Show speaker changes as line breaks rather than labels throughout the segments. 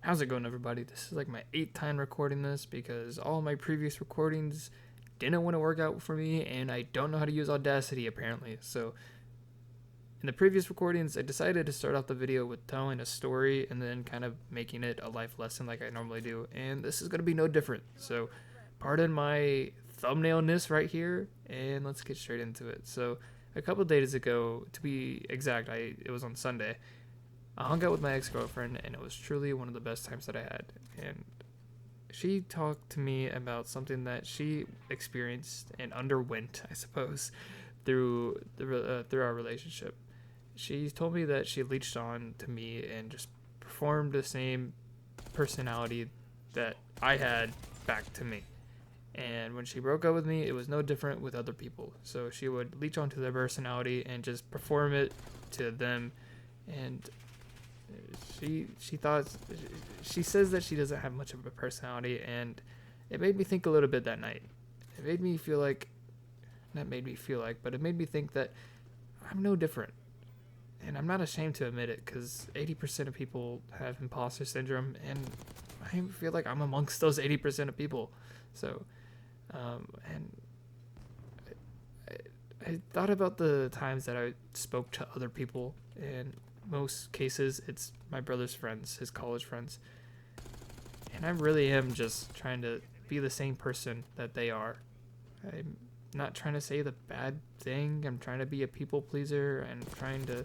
How's it going, everybody? This is like my 8th time recording this because all my previous recordings didn't want to work out for me, and I don't know how to use Audacity apparently. So in the previous recordings, I decided to start off the video with telling a story and then kind of making it a life lesson like I normally do, and this is going to be no different. So pardon my thumbnailness right here, and let's get straight into it. So a couple of days ago, to be exact, it was on Sunday, I hung out with my ex-girlfriend, and it was truly one of the best times that I had. And she talked to me about something that she experienced and underwent, I suppose, through our relationship. She told me that she leached on to me and just performed the same personality that I had back to me. And when she broke up with me, it was no different with other people. So she would leech onto their personality and just perform it to them. And she says that she doesn't have much of a personality, and it made me think a little bit that night. It made me feel like, not made me feel like, but it made me think that I'm no different. And I'm not ashamed to admit it, because 80% of people have imposter syndrome, and I feel like I'm amongst those 80% of people. So, and I thought about the times that I spoke to other people, and most cases it's my brother's friends, his college friends, and I really am just trying to be the same person that they are. I'm not trying to say the bad thing. I'm trying to be a people pleaser and trying to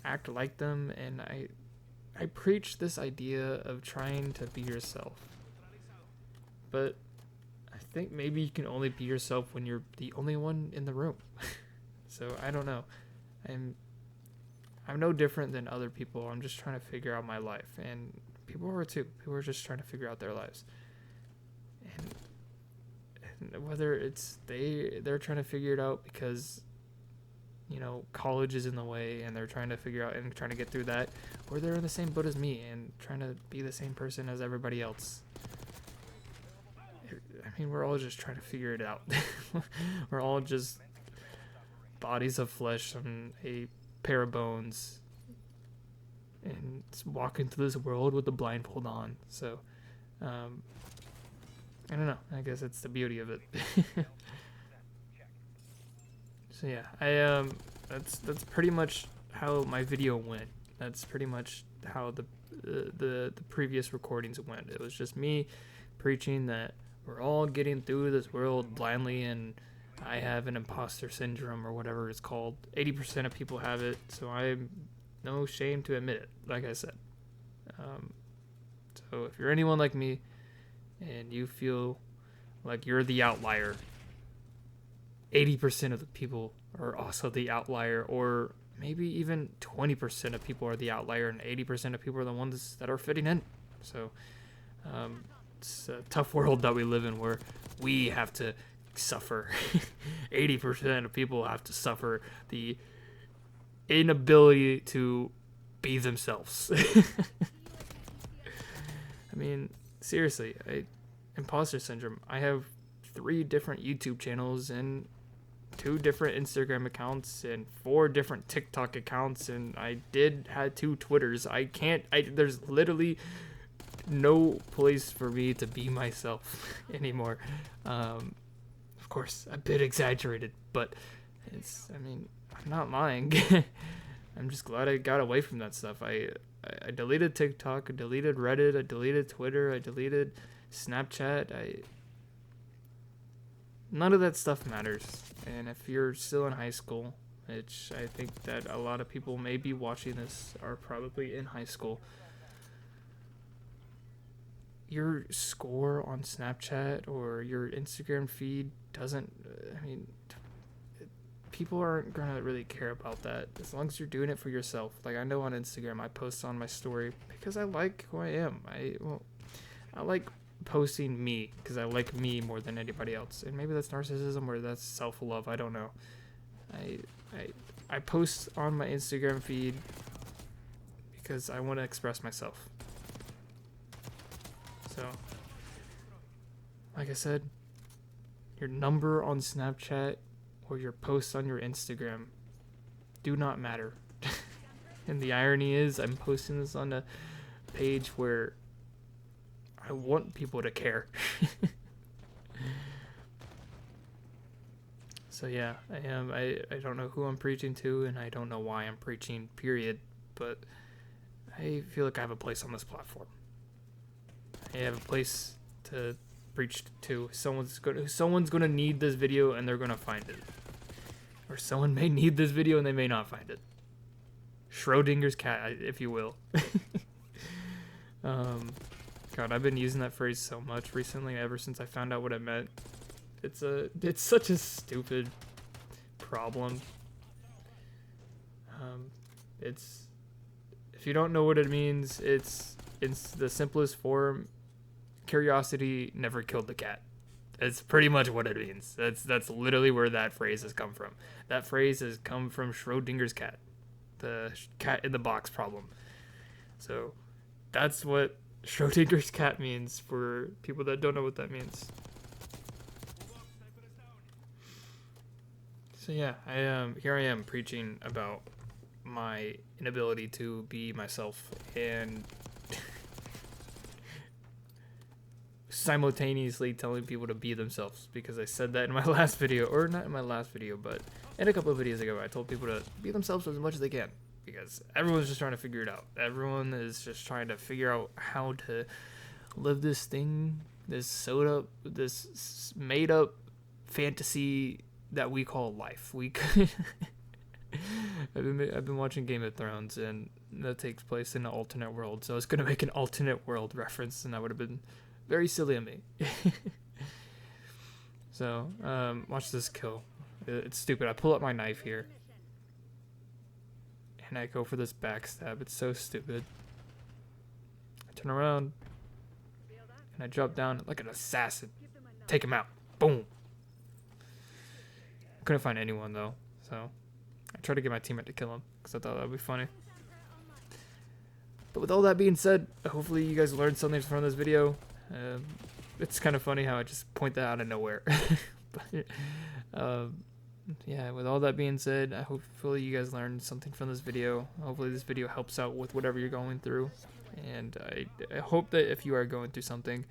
act like them, and I preach this idea of trying to be yourself, but I think maybe you can only be yourself when you're the only one in the room. So I don't know. I'm no different than other people. I'm just trying to figure out my life, and people are too. People are just trying to figure out their lives, and whether it's they're trying to figure it out because, you know, college is in the way and they're trying to figure out and trying to get through that, or they're in the same boat as me and trying to be the same person as everybody else. I mean, we're all just trying to figure it out. We're all just bodies of flesh on a pair of bones and walking through this world with the blindfold on. So I don't know, I guess it's the beauty of it. So yeah, that's pretty much how my video went. That's pretty much how the previous recordings went. It was just me preaching that we're all getting through this world blindly, and I have an imposter syndrome or whatever it's called. 80% of people have it, so I'm no shame to admit it, like I said. So if you're anyone like me and you feel like you're the outlier, 80% of the people are also the outlier, or maybe even 20% of people are the outlier and 80% of people are the ones that are fitting in. So it's a tough world that we live in where we have to suffer. 80% of people have to suffer the inability to be themselves. I mean, seriously, imposter syndrome. I have 3 different YouTube channels and 2 different Instagram accounts and 4 different TikTok accounts, and I had 2 Twitters. There's literally no place for me to be myself anymore. Of course, a bit exaggerated, but I'm not lying. I'm just glad I got away from that stuff. I deleted TikTok, I deleted Reddit, I deleted Twitter, I deleted Snapchat. None of that stuff matters. And if you're still in high school, which I think that a lot of people may be watching this are probably in high school, your score on Snapchat or your Instagram feed people aren't gonna really care about that as long as you're doing it for yourself. Like, I know on Instagram I post on my story because I like who I am. I like posting me because I like me more than anybody else, and maybe that's narcissism or that's self-love. I don't know. I post on my Instagram feed because I want to express myself. So, like I said, your number on Snapchat or your posts on your Instagram do not matter. And the irony is, I'm posting this on a page where I want people to care. So yeah, I don't know who I'm preaching to, and I don't know why I'm preaching, period, but I feel like I have a place on this platform. I have a place to preach to. Someone's gonna need this video, and they're gonna find it. Or someone may need this video, and they may not find it. Schrodinger's cat, if you will. God, I've been using that phrase so much recently, ever since I found out what it meant. It's such a stupid problem. It's, if you don't know what it means, it's in the simplest form, curiosity never killed the cat. That's pretty much what it means. That's literally where that phrase has come from. That phrase has come from Schrodinger's cat, the cat in the box problem. So that's what Schrodinger's cat means for people that don't know what that means. So yeah, here I am preaching about my inability to be myself and simultaneously telling people to be themselves, because I said that in my last video, or not in my last video, but in a couple of videos ago. I told people to be themselves as much as they can, because everyone's just trying to figure it out. Everyone is just trying to figure out how to live this thing, this made up fantasy that we call life. I've been watching Game of Thrones, and that takes place in an alternate world, so I was gonna make an alternate world reference, and that would have been very silly of me. So watch this kill. It's stupid. I pull up my knife here, and I go for this backstab. It's so stupid. I turn around, and I drop down like an assassin. Take him out. Boom. Couldn't find anyone though, so I tried to get my teammate to kill him because I thought that would be funny. But with all that being said, hopefully you guys learned something from this video. It's kind of funny how I just point that out of nowhere. But yeah, with all that being said, hopefully you guys learned something from this video. Hopefully this video helps out with whatever you're going through, and I hope that if you are going through something,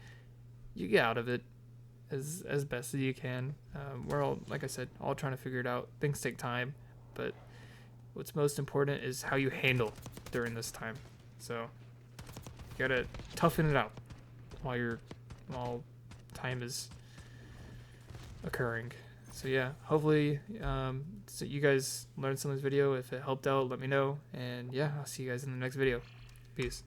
you get out of it as best as you can. We're all, like I said, all trying to figure it out. Things take time, but what's most important is how you handle during this time. So you gotta toughen it out while time is occurring. So yeah, hopefully so you guys learned some of this video. If it helped out, let me know, and yeah, I'll see you guys in the next video. Peace.